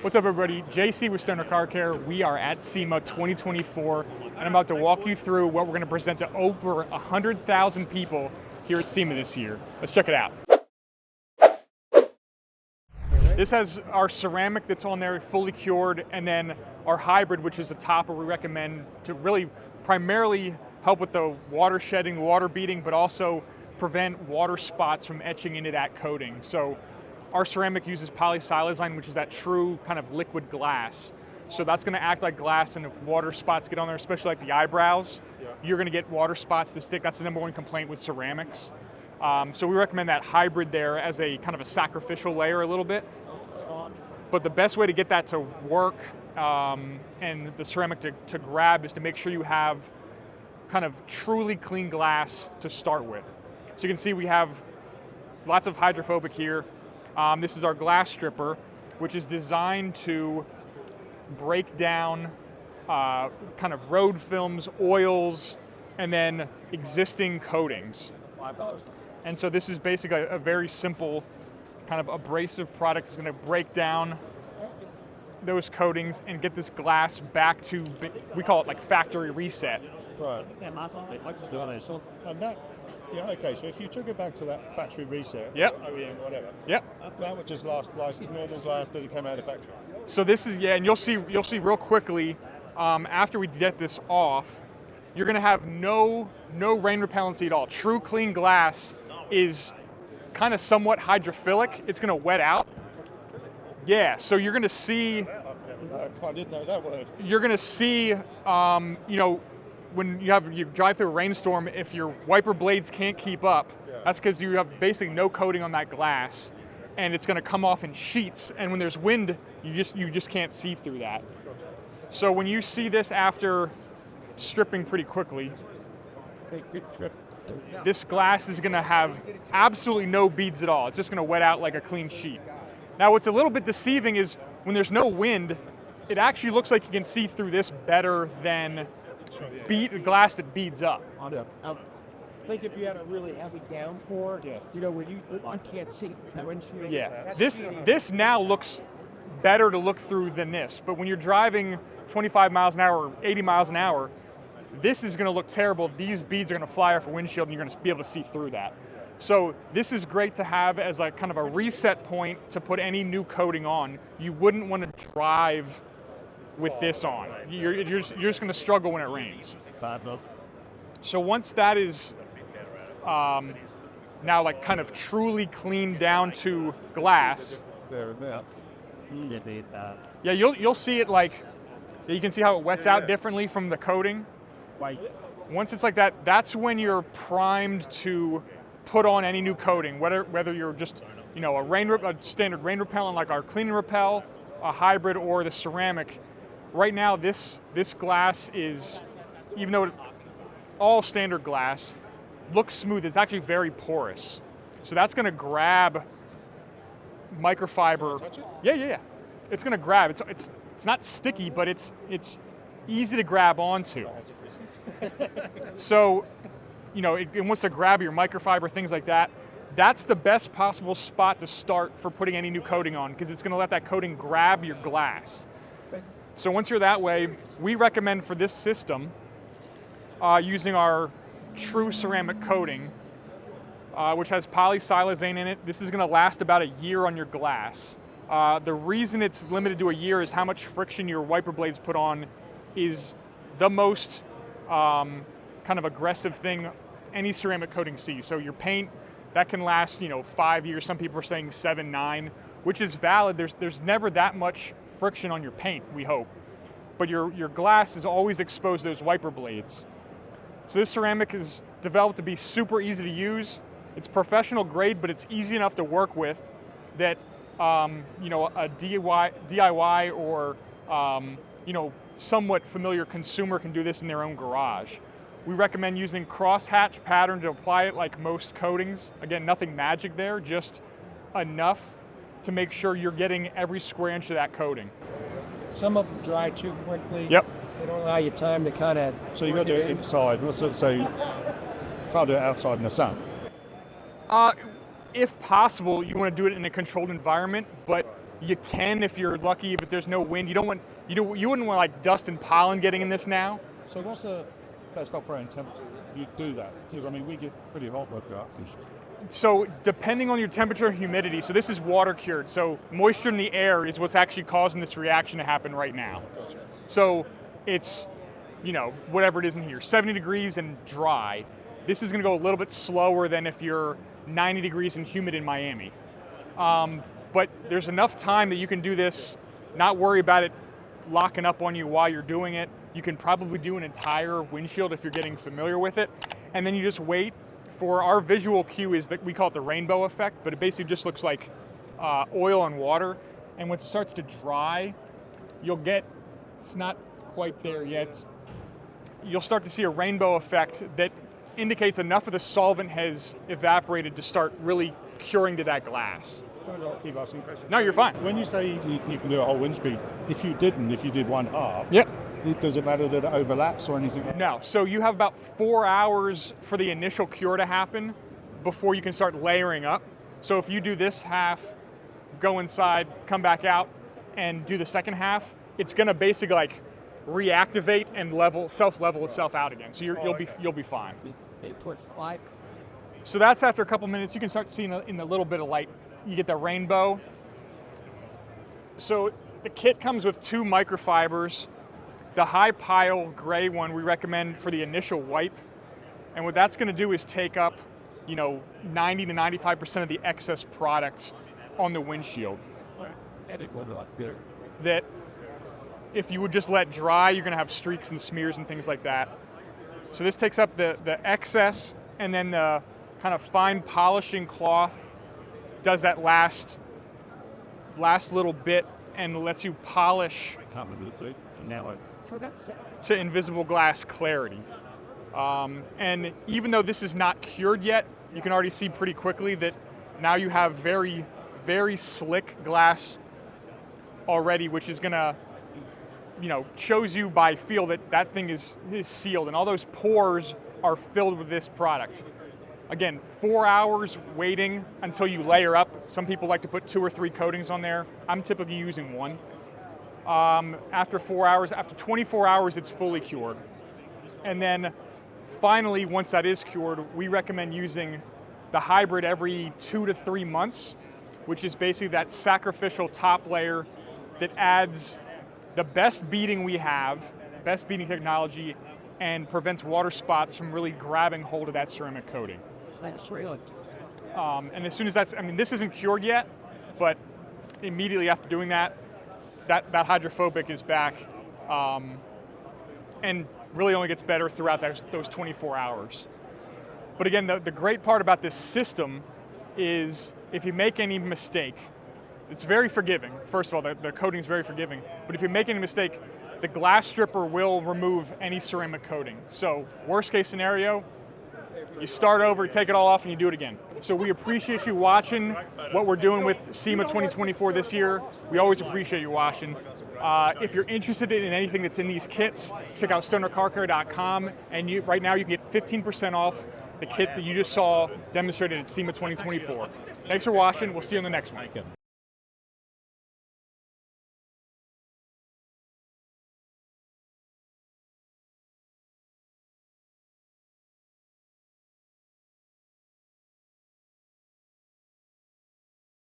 What's up, everybody? JC with Stoner Car Care. We are at SEMA 2024, and I'm about to walk you through what we're going to present to over 100,000 people here at SEMA this year. Let's check it out. This has our ceramic that's on there, fully cured, and then our hybrid, which is a topper we recommend to really primarily help with the water shedding, water beading, but also prevent water spots from etching into that coating. So our ceramic uses polysiloxane, which is that true kind of liquid glass. So that's going to act like glass, and if water spots get on there, especially like the eyebrows, you're going to get water spots to stick. That's the number one complaint with ceramics. So we recommend that hybrid there as a kind of a sacrificial layer a little bit. But the best way to get that to work and the ceramic to grab is to make sure you have kind of truly clean glass to start with. So you can see we have lots of hydrophobic here. This is our glass stripper, which is designed to break down kind of road films, oils, and then existing coatings. And so this is basically a very simple kind of abrasive product that's going to break down those coatings and get this glass back to, we call it like factory reset. Right. And that, yeah, okay, so if you took it back to that factory reset, Yep. OEM, whatever, Yep. that would just last like normal glass that it came out of the factory. So this is, yeah, and you'll see real quickly, after we get this off, you're going to have no rain repellency at all. True clean glass is kind of somewhat hydrophilic. It's going to wet out. Yeah, so you're going to see. No, I didn't know that word. You're going to see, when you drive through a rainstorm, if your wiper blades can't keep up, that's because you have basically no coating on that glass, and it's going to come off in sheets. And when there's wind, you just can't see through that. So when you see this after stripping pretty quickly, this glass is going to have absolutely no beads at all. It's just going to wet out like a clean sheet. Now, what's a little bit deceiving is when there's no wind, it actually looks like you can see through this better than glass that beads up. I think if you had a really heavy downpour, where you can't see the windshield. Yeah, this now looks better to look through than this, but when you're driving 25 miles an hour or 80 miles an hour, this is going to look terrible. These beads are going to fly off a windshield, and you're going to be able to see through that. So this is great to have as like kind of a reset point to put any new coating on. You wouldn't want to drive with this on. You're just going to struggle when it rains. So once that is now like kind of truly cleaned down to glass, yeah, you'll see it like, you can see how it wets out differently from the coating. Once it's like that, that's when you're primed to put on any new coating, whether you're just a standard rain repellent like our Clean and Repel, a hybrid, or the ceramic. Right now, this glass is, even though it's all standard glass, looks smooth. It's actually very porous. So that's going to grab microfiber. Yeah. It's going to grab. It's not sticky, but it's easy to grab onto. So, it wants to grab your microfiber, things like that. That's the best possible spot to start for putting any new coating on, because it's going to let that coating grab your glass. So once you're that way, we recommend for this system using our true ceramic coating, which has polysiloxane in it. This is going to last about a year on your glass. The reason it's limited to a year is how much friction your wiper blades put on is the most kind of aggressive thing any ceramic coating sees. So your paint, that can last 5 years. Some people are saying 7, 9, which is valid. There's never that much friction on your paint, we hope. But your glass is always exposed to those wiper blades. So this ceramic is developed to be super easy to use. It's professional grade, but it's easy enough to work with that a DIY or somewhat familiar consumer can do this in their own garage. We recommend using crosshatch pattern to apply it like most coatings. Again, nothing magic there, just enough to make sure you're getting every square inch of that coating. Some of them dry too quickly. Yep. They don't allow you time to kind of. So you've got to do it inside, so you can't do it outside in the sun. If possible, you want to do it in a controlled environment, but You can if you're lucky, if there's no wind. You wouldn't want like dust and pollen getting in this now. So what's the best operating temperature you do that? Because I mean, we get pretty hot with that. So depending on your temperature and humidity, so this is water cured, so moisture in the air is what's actually causing this reaction to happen right now. So it's, whatever it is in here, 70 degrees and dry. This is gonna go a little bit slower than if you're 90 degrees and humid in Miami. But there's enough time that you can do this, not worry about it locking up on you while you're doing it. You can probably do an entire windshield if you're getting familiar with it. And then you just wait for our visual cue is that we call it the rainbow effect, but it basically just looks like oil and water. And once it starts to dry, it's not quite there yet, you'll start to see a rainbow effect that indicates enough of the solvent has evaporated to start really curing to that glass. Sorry to keep asking questions. No, you're fine. When you say you can do a whole windscreen, if you did one half, Yep. Does it matter that it overlaps or anything? No, so you have about 4 hours for the initial cure to happen before you can start layering up. So if you do this half, go inside, come back out, and do the second half, it's gonna basically like reactivate and self-level itself out again. So you'll be fine. So that's after a couple minutes. You can start seeing in a little bit of light. You get the rainbow. So the kit comes with 2 microfibers. The high pile gray one we recommend for the initial wipe. And what that's gonna do is take up, 90 to 95% of the excess product on the windshield. That if you would just let dry, you're gonna have streaks and smears and things like that. So this takes up the excess, and then the kind of fine polishing cloth does that last little bit and lets you polish to invisible glass clarity. And even though this is not cured yet, you can already see pretty quickly that now you have very, very slick glass already, which is gonna, shows you by feel that thing is sealed, and all those pores are filled with this product. Again, 4 hours waiting until you layer up. Some people like to put 2 or 3 coatings on there. I'm typically using 1. After 4 hours, after 24 hours, it's fully cured. And then finally, once that is cured, we recommend using the hybrid every 2 to 3 months, which is basically that sacrificial top layer that adds the best beading we have, best beading technology, and prevents water spots from really grabbing hold of that ceramic coating. That's really. And as soon as this isn't cured yet, but immediately after doing that hydrophobic is back, and really only gets better throughout those 24 hours. But again, the great part about this system is if you make any mistake, it's very forgiving. First of all, the coating is very forgiving, but if you make any mistake, the glass stripper will remove any ceramic coating. So worst case scenario, you start over, take it all off, and you do it again. So we appreciate you watching what we're doing with SEMA 2024 this year. We always appreciate you watching. If you're interested in anything that's in these kits, check out stonercarcare.com, and right now you can get 15% off the kit that you just saw demonstrated at SEMA 2024. Thanks for watching. We'll see you on the next one.